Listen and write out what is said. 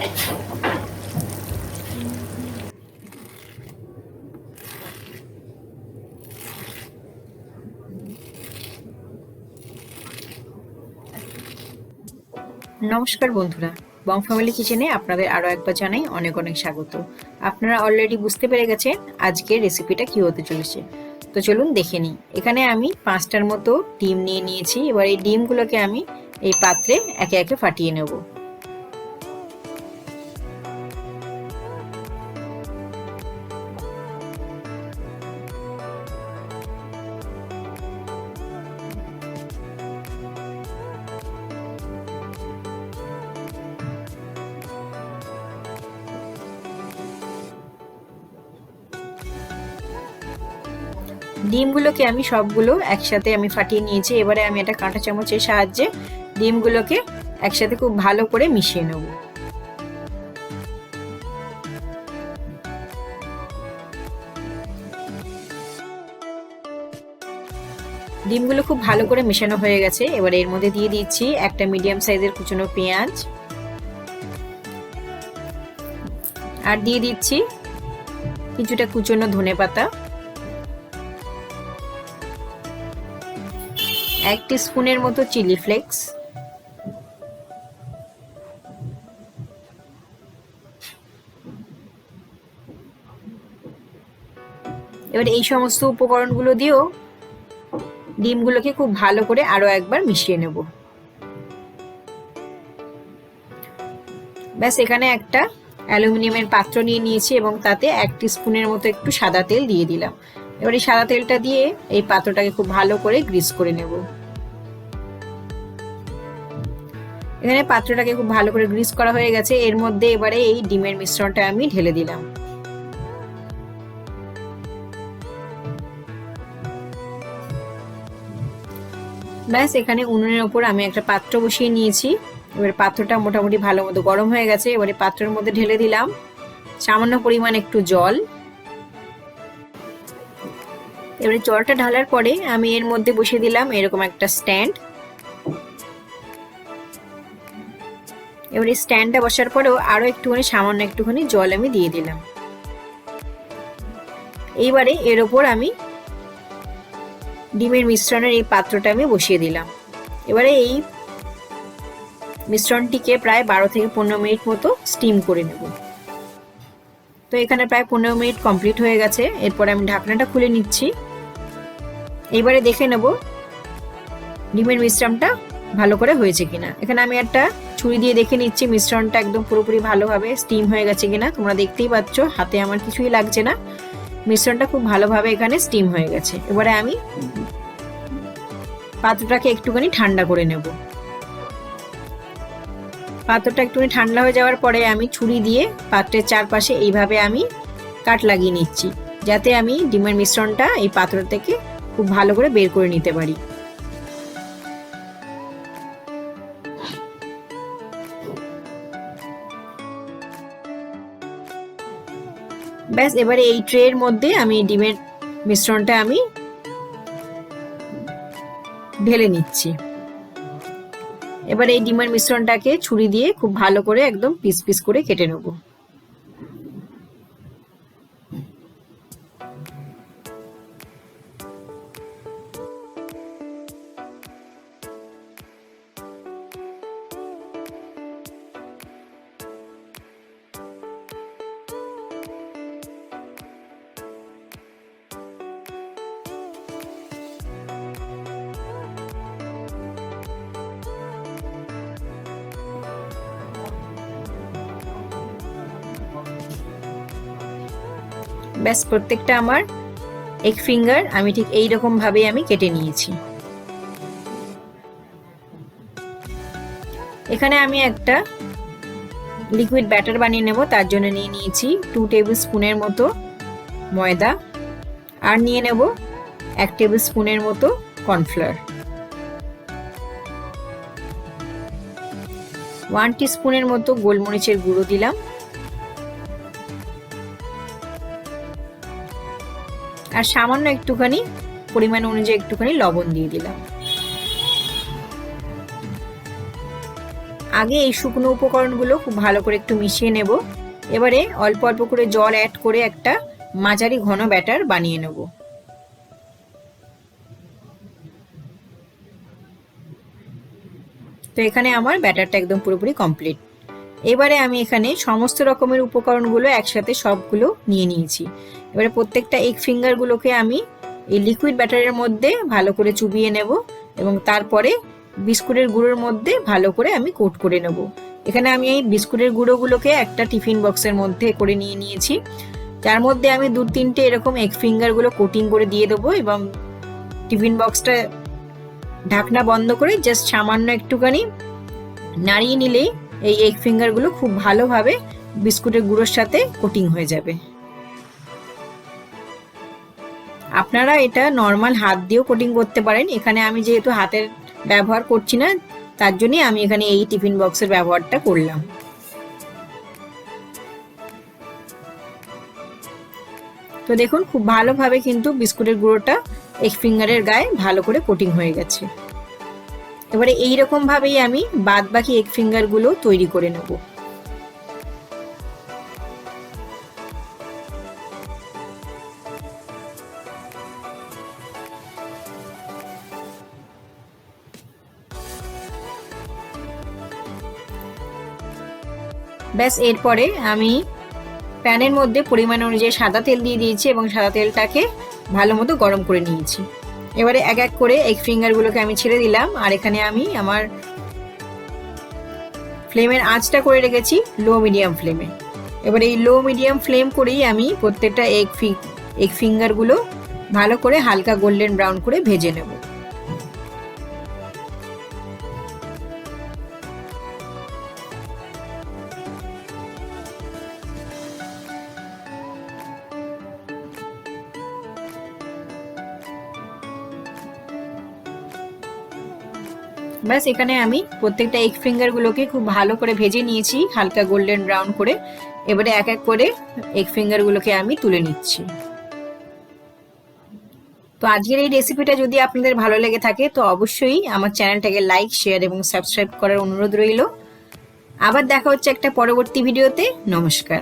নমস্কার বন্ধুরা, বং ফ্যামিলি কিচেনে আপনাদের আরও একবার জানাই অনেক অনেক স্বাগত। আপনারা অলরেডি বুঝতে পেরে গেছেন আজকের রেসিপিটা কি হতে চলেছে। তো চলুন দেখে নিই। এখানে আমি 5টার মতো ডিম নিয়ে নিয়েছি। এবার এই ডিমগুলোকে আমি এই পাত্রে একে একে ফাটিয়ে নেব। ডিমগুলোকে আমি সবগুলো একসাথে ফাটিয়ে নিয়েছি। এবারে আমি একটা কাঁটা চামচের সাহায্যে ডিমগুলোকে একসাথে খুব ভালো করে মিশিয়ে নেব। ডিমগুলো খুব ভালো করে মেশানো হয়ে গেছে। এবারে এর মধ্যে দিয়ে দিচ্ছি একটা মিডিয়াম সাইজের কুচনো পেঁয়াজ, আর দিয়ে দিচ্ছি কিছুটা কুচনো ধনেপাতা, 1 টিস্পুনের মতো চিলি ফ্লেক্স, এবার এই সমস্ত উপকরণগুলো দিয়েও ডিমগুলোকে খুব ভালো করে আরো একবার মিশিয়ে নেব। ব্যাস, এখানে একটা অ্যালুমিনিয়ামের পাত্র নিয়ে নিয়েছি এবং তাতে 1 টিস্পুনের মতো একটু সাদা তেল দিয়ে দিলাম। এবার এই সাদা তেলটা দিয়ে এই পাত্রটাকে খুব ভালো করে গ্রিস করে নেব। এখানে পাত্রটাকে খুব ভালো করে গ্রিস করা হয়ে গেছে। এর মধ্যে এবারে এই ডিমের মিশ্রণটা আমি ঢেলে দিলাম। ব্যাস, এখানে উনুনের ওপর আমি একটা পাত্র বসিয়ে নিয়েছি। এবার পাত্রটা মোটামুটি ভালো মতো গরম হয়ে গেছে। এবারে পাত্রের মধ্যে ঢেলে দিলাম সামান্য পরিমাণ একটু জল। এবারে জলটা ঢালার পরে আমি এর মধ্যে বসিয়ে দিলাম এরকম একটা স্ট্যান্ড। এবারে স্ট্যান্ডটা বসার পরেও আরো সামান্য একটুখানি জল আমি দিয়ে দিলাম। এইবারে এর ওপর আমি ডিমের মিশ্রণের এই পাত্রটা আমি বসিয়ে দিলাম। এবারে এই মিশ্রণটিকে প্রায় 12 থেকে 15 মিনিট মতো স্টিম করে নেব। তো এখানে প্রায় 15 মিনিট কমপ্লিট হয়ে গেছে। এরপর আমি ঢাকনাটা খুলে নিচ্ছি। এবারে দেখে নেব ডিমের মিশ্রণটা ভালো করে হয়েছে কিনা। এখানে আমি একটা ছুরি দিয়ে দেখে নিচ্ছি মিশ্রণটা একদম পুরোপুরি ভালোভাবে স্টিম হয়ে গেছে কিনা। তোমরা দেখতেই পাচ্ছ হাতে আমার কিছুই লাগছে না, মিশ্রণটা খুব ভালোভাবে এখানে স্টিম হয়ে গেছে। এবারে আমি পাত্রটাকে একটুখানি ঠান্ডা করে নেব। পাত্রটা একটুখানি ঠান্ডা হয়ে যাওয়ার পরে আমি ছুরি দিয়ে পাত্রের চারপাশে এইভাবে আমি কাট লাগিয়ে নিচ্ছি, যাতে আমি ডিমের মিশ্রণটা এই পাত্র থেকে খুব ভালো করে বের করে নিতে পারি। ব্যাস, এবারে এই ট্রের মধ্যে আমি ডিমের মিশ্রণটা আমি ঢেলে নিচ্ছি। এবার এই ডিমের মিশ্রণটাকে ছুরি দিয়ে খুব ভালো করে একদম পিস পিস করে কেটে নেব। ব্যাস, প্রত্যেকটা আমার এক ফিঙ্গার আমি ঠিক এইরকম ভাবে আমি কেটে নিয়েছি। এখানে আমি একটা লিকুইড ব্যাটার বানিয়ে নেব। তার জন্য নিয়ে নিয়েছি 2 টেবিল স্পুনের মতো ময়দা, আর নিয়ে নেব 1 টেবিল স্পুনের মতো কর্নফ্লাওয়ার, 1 টিস্পুনের মতো গোলমরিচের গুঁড়ো দিলাম, আর সামান্য একটুখানি পরিমাণ অনুযায়ী একটুখানি লবণ দিয়ে দিলাম। আগে এই শুকনো উপকরণগুলো খুব ভালো করে একটু মিশিয়ে নেব। এবারে অল্প অল্প করে জল অ্যাড করে একটা মাঝারি ঘন ব্যাটার বানিয়ে নেব। তো এখানে আমার ব্যাটারটা একদম পুরোপুরি কমপ্লিট। এবারে আমি এখানে সমস্ত রকমের উপকরণগুলো একসাথে সবগুলো নিয়ে নিয়েছি। এবারে প্রত্যেকটা এগ ফিঙ্গারগুলোকে আমি এই লিকুইড ব্যাটারের মধ্যে ভালো করে চুবিয়ে নেব এবং তারপরে বিস্কুটের গুঁড়োর মধ্যে ভালো করে আমি কোট করে নেব। এখানে আমি এই বিস্কুটের গুঁড়োগুলোকে একটা টিফিন বক্সের মধ্যে করে নিয়ে নিয়েছি, যার মধ্যে আমি 2-3টে এরকম এগ ফিঙ্গারগুলো কোটিং করে দিয়ে দেবো এবং টিফিন বক্সটা ঢাকনা বন্ধ করে জাস্ট সামান্য একটুখানি নাড়িয়ে নিলেই এই এগ ফিঙ্গারগুলো খুব ভালোভাবে বিস্কুটের গুঁড়োর সাথে কোটিং হয়ে যাবে। আপনারা এটা নর্মাল হাত দিয়েও কোটিং করতে পারেন। এখানে আমি যেহেতু হাতের ব্যবহার করছি না, তার জন্যই আমি এখানে এই টিফিন বক্সের ব্যবহারটা করলাম। তো দেখুন খুব ভালোভাবে কিন্তু বিস্কুটের গুঁড়োটা এগ ফিঙ্গারের গায়ে ভালো করে কোটিং হয়ে গেছে। এবারে এইরকম ভাবেই আমি বাদ বাকি এগ ফিঙ্গার গুলো তৈরি করে নেব। ব্যাস এরপরে আমি প্যানের মধ্যে পরিমাণ অনুযায়ী সাদা তেল দিয়ে দিয়েছি এবং সাদা তেলটাকে ভালো মতো গরম করে নিয়েছি। এবারে এক এক করে এগ ফিঙ্গারগুলোকে আমি ছেড়ে দিলাম, আর এখানে আমি আমার ফ্লেমের আঁচটা করে রেখেছি লো মিডিয়াম ফ্লেমে। এবারে এই লো মিডিয়াম ফ্লেম করেই আমি প্রত্যেকটা এগ ফিঙ্গারগুলো ভালো করে হালকা গোল্ডেন ব্রাউন করে ভেজে নেব। ব্যাস এখানে আমি প্রত্যেকটা এগ ফিঙ্গারগুলোকে খুব ভালো করে ভেজে নিয়েছি হালকা গোল্ডেন ব্রাউন করে। এবারে এক এক করে এগ ফিঙ্গারগুলোকে আমি তুলে নিচ্ছি। তো আজকের এই রেসিপিটা যদি আপনাদের ভালো লেগে থাকে তো অবশ্যই আমার চ্যানেলটাকে লাইক, শেয়ার এবং সাবস্ক্রাইব করার অনুরোধ রইল। আবার দেখা হচ্ছে একটা পরবর্তী ভিডিওতে। নমস্কার।